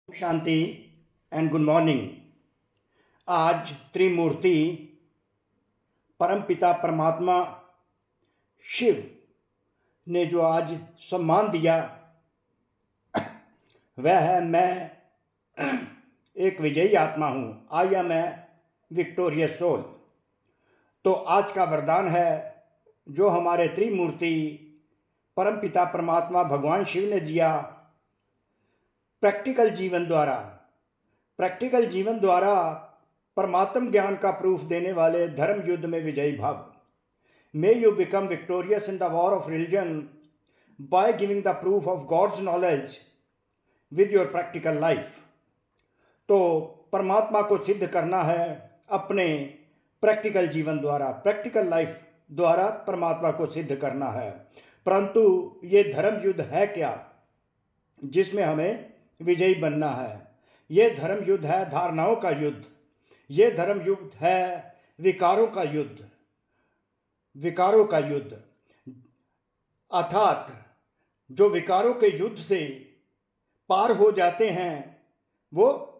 Shanti and good morning. आज त्रिमूर्ति परमपिता परमात्मा शिव ने जो आज सम्मान दिया वह है मैं एक विजयी आत्मा हूँ। I am a victorious soul. तो आज का वरदान है जो हमारे त्रिमूर्ति परमपिता परमात्मा भगवान शिव ने दिया प्रैक्टिकल जीवन द्वारा परमात्म ज्ञान का प्रूफ देने वाले धर्म युद्ध में विजयी भव। May you become victorious in the war of religion by giving the proof of God's knowledge with your practical life. तो परमात्मा को सिद्ध करना है अपने प्रैक्टिकल जीवन द्वारा, प्रैक्टिकल लाइफ द्वारा परमात्मा को सिद्ध करना है। परंतु ये धर्म युद्ध है क्या जिसमें हमें विजयी बनना है? ये धर्म युद्ध है धारणाओं का युद्ध, ये धर्म युद्ध है विकारों का युद्ध। अर्थात जो विकारों के युद्ध से पार हो जाते हैं वो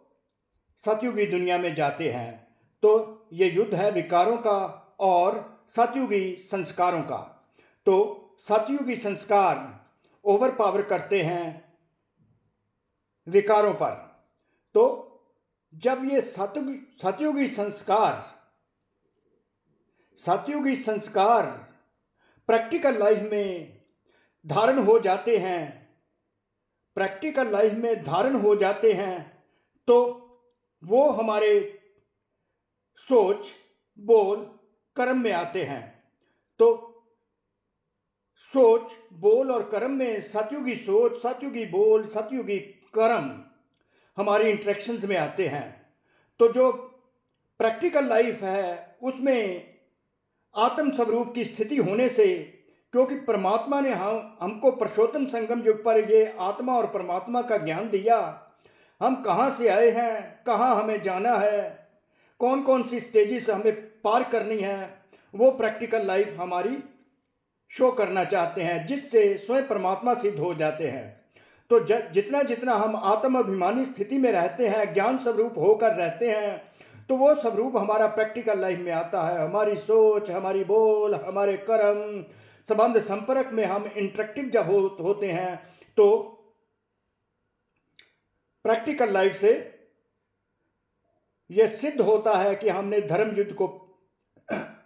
सतयुगी दुनिया में जाते हैं। तो ये युद्ध है विकारों का और सतयुगी संस्कारों का। तो सतयुगी संस्कार ओवर पावर करते हैं विकारों पर। तो जब ये सतयुगी संस्कार प्रैक्टिकल लाइफ में धारण हो जाते हैं तो वो हमारे सोच बोल कर्म में आते हैं। तो सोच बोल और कर्म में सतयुगी सोच, सतयुगी बोल, सतयुगी कर्म हमारी इंटरेक्शंस में आते हैं। तो जो प्रैक्टिकल लाइफ है उसमें आत्म स्वरूप की स्थिति होने से, क्योंकि परमात्मा ने हमको पुरुषोत्तम संगम युग पर ये आत्मा और परमात्मा का ज्ञान दिया, हम कहाँ से आए हैं, कहाँ हमें जाना है, कौन कौन सी स्टेजेस हमें पार करनी है, वो प्रैक्टिकल लाइफ हमारी शो करना चाहते हैं, जिससे स्वयं परमात्मा सिद्ध हो जाते हैं। तो जितना जितना हम आत्म अभिमानी स्थिति में रहते हैं, ज्ञान स्वरूप होकर रहते हैं, तो वो स्वरूप हमारा प्रैक्टिकल लाइफ में आता है। हमारी सोच, हमारी बोल, हमारे कर्म, संबंध संपर्क में हम इंटरेक्टिव जब होते हैं तो प्रैक्टिकल लाइफ से यह सिद्ध होता है कि हमने धर्म युद्ध को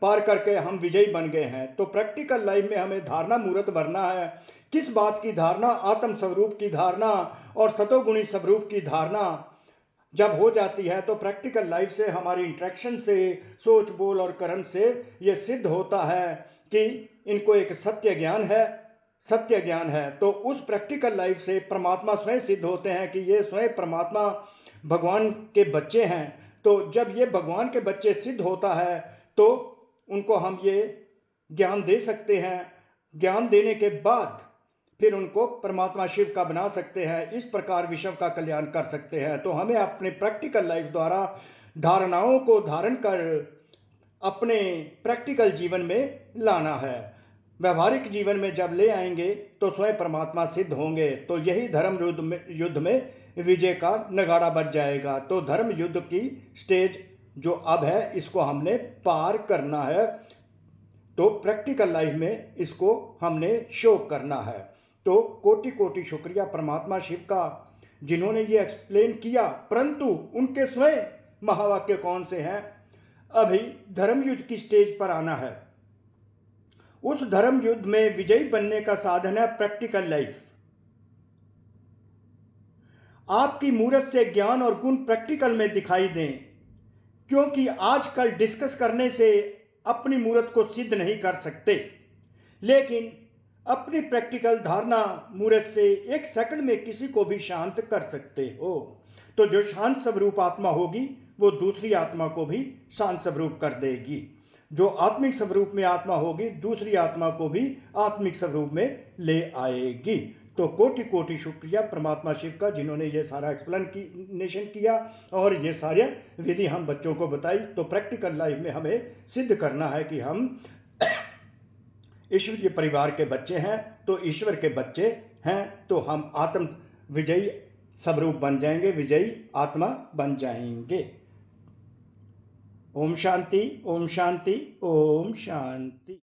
पार करके हम विजयी बन गए हैं। तो प्रैक्टिकल लाइफ में हमें धारणा मूर्त भरना है। किस बात की धारणा? आत्म स्वरूप की धारणा और सतोगुणी स्वरूप की धारणा जब हो जाती है तो प्रैक्टिकल लाइफ से, हमारी इंटरेक्शन से, सोच बोल और कर्म से ये सिद्ध होता है कि इनको एक सत्य ज्ञान है। तो उस प्रैक्टिकल लाइफ से परमात्मा स्वयं सिद्ध होते हैं कि ये स्वयं परमात्मा भगवान के बच्चे हैं। तो जब ये भगवान के बच्चे सिद्ध होता है तो उनको हम ये ज्ञान दे सकते हैं। ज्ञान देने के बाद फिर उनको परमात्मा शिव का बना सकते हैं। इस प्रकार विश्व का कल्याण कर सकते हैं। तो हमें अपने प्रैक्टिकल लाइफ द्वारा धारणाओं को धारण कर अपने प्रैक्टिकल जीवन में लाना है। व्यवहारिक जीवन में जब ले आएंगे तो स्वयं परमात्मा सिद्ध होंगे। तो यही धर्म युद्ध में विजय का नगाड़ा बज जाएगा। तो धर्म युद्ध की स्टेज जो अब है इसको हमने पार करना है। तो प्रैक्टिकल लाइफ में इसको हमने शो करना है। तो कोटि कोटि शुक्रिया परमात्मा शिव का जिन्होंने ये एक्सप्लेन किया। परंतु उनके स्वयं महावाक्य कौन से हैं? अभी धर्म युद्ध की स्टेज पर आना है। उस धर्म युद्ध में विजयी बनने का साधन है प्रैक्टिकल लाइफ। आपकी मूर्त से ज्ञान और गुण प्रैक्टिकल में दिखाई दें, क्योंकि आजकल डिस्कस करने से अपनी मूर्त को सिद्ध नहीं कर सकते, लेकिन अपनी प्रैक्टिकल धारणा मूर्त से एक सेकंड में किसी को भी शांत कर सकते हो। तो जो शांत स्वरूप आत्मा होगी वो दूसरी आत्मा को भी शांत स्वरूप कर देगी। जो आत्मिक स्वरूप में आत्मा होगी दूसरी आत्मा को भी आत्मिक स्वरूप में ले आएगी। तो कोटि कोटि शुक्रिया परमात्मा शिव का जिन्होंने ये सारा एक्सप्लेनेशन किया और ये सारे विधि हम बच्चों को बताई। तो प्रैक्टिकल लाइफ में हमें सिद्ध करना है कि हम ईश्वरीय परिवार के बच्चे हैं। तो ईश्वर के बच्चे हैं तो हम आत्म विजयी स्वरूप बन जाएंगे, विजयी आत्मा बन जाएंगे। ओम शांति, ओम शांति, ओम शांति।